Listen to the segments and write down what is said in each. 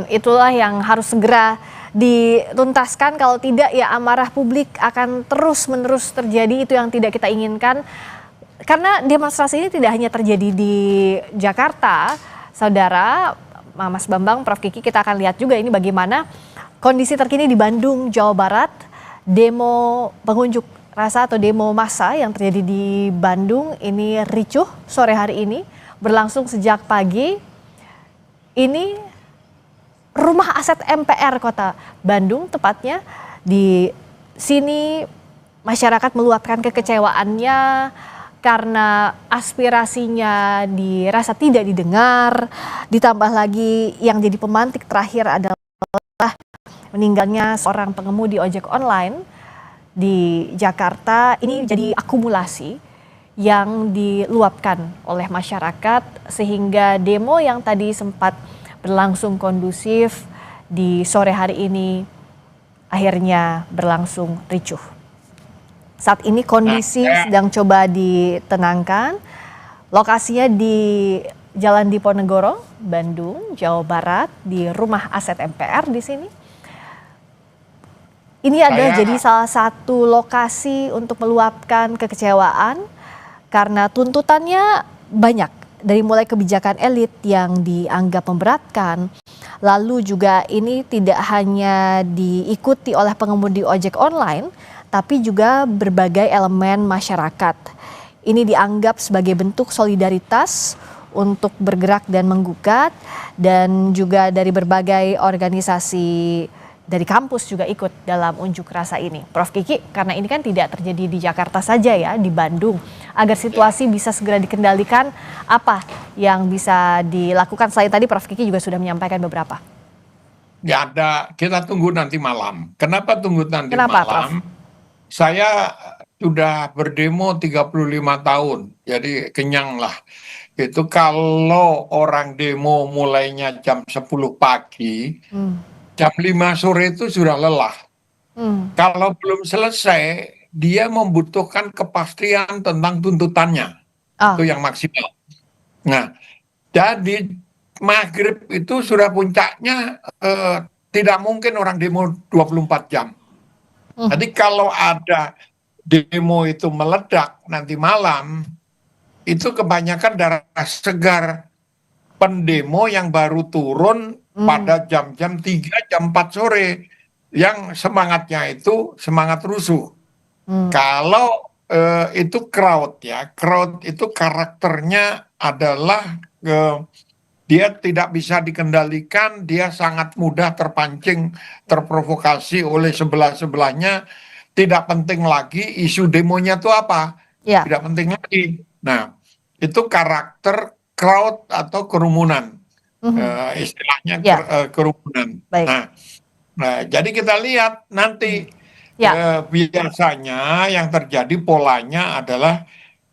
itulah yang harus segera dituntaskan, kalau tidak ya amarah publik akan terus-menerus terjadi, itu yang tidak kita inginkan. Karena demonstrasi ini tidak hanya terjadi di Jakarta, saudara, Mas Bambang, Prof. Kiki, kita akan lihat juga ini bagaimana kondisi terkini di Bandung, Jawa Barat, demo pengunjuk rasa atau demo massa yang terjadi di Bandung ini ricuh sore hari ini, berlangsung sejak pagi. Ini rumah aset MPR Kota Bandung tepatnya. Di sini masyarakat meluapkan kekecewaannya karena aspirasinya dirasa tidak didengar, ditambah lagi yang jadi pemantik terakhir adalah meninggalnya seorang pengemudi ojek online di Jakarta. Ini jadi akumulasi yang diluapkan oleh masyarakat sehingga demo yang tadi sempat berlangsung kondusif di sore hari ini akhirnya berlangsung ricuh. Saat ini kondisi sedang coba ditenangkan. Lokasinya di Jalan Diponegoro, Bandung, Jawa Barat, di rumah aset MPR di sini. Ini adalah jadi salah satu lokasi untuk meluapkan kekecewaan karena tuntutannya banyak. Dari mulai kebijakan elit yang dianggap memberatkan, lalu juga ini tidak hanya diikuti oleh pengemudi ojek online, tapi juga berbagai elemen masyarakat. Ini dianggap sebagai bentuk solidaritas untuk bergerak dan menggugat, dan juga dari berbagai organisasi dari kampus juga ikut dalam unjuk rasa ini. Prof. Kiki, karena ini kan tidak terjadi di Jakarta saja ya, di Bandung. Agar situasi bisa segera dikendalikan, apa yang bisa dilakukan? Selain tadi Prof. Kiki juga sudah menyampaikan beberapa. Ya ada, kita tunggu nanti malam. Kenapa tunggu nanti Kenapa, malam? Prof? Saya sudah berdemo 35 tahun, jadi kenyang lah. Itu kalau orang demo mulainya jam 10 pagi, jam 5 sore itu sudah lelah. Kalau belum selesai, dia membutuhkan kepastian tentang tuntutannya. Itu yang maksimal. Nah, jadi maghrib itu sudah puncaknya, tidak mungkin orang demo 24 jam. Jadi kalau ada demo itu meledak nanti malam, itu kebanyakan darah segar pendemo yang baru turun pada jam-jam 3, jam 4 sore. Yang semangatnya itu semangat rusuh. Kalau itu crowd ya, crowd itu karakternya adalah dia tidak bisa dikendalikan, dia sangat mudah terpancing, terprovokasi oleh sebelah-sebelahnya. Tidak penting lagi isu demonya itu apa, tidak penting lagi. Nah, itu karakter crowd atau kerumunan, istilahnya kerumunan. Nah, jadi kita lihat nanti biasanya yang terjadi polanya adalah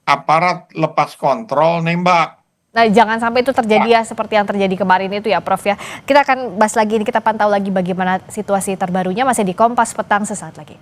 aparat lepas kontrol nembak. Nah, jangan sampai itu terjadi ya seperti yang terjadi kemarin itu ya, Prof ya. Kita akan bahas lagi ini, kita pantau lagi bagaimana situasi terbarunya masih di Kompas Petang sesaat lagi.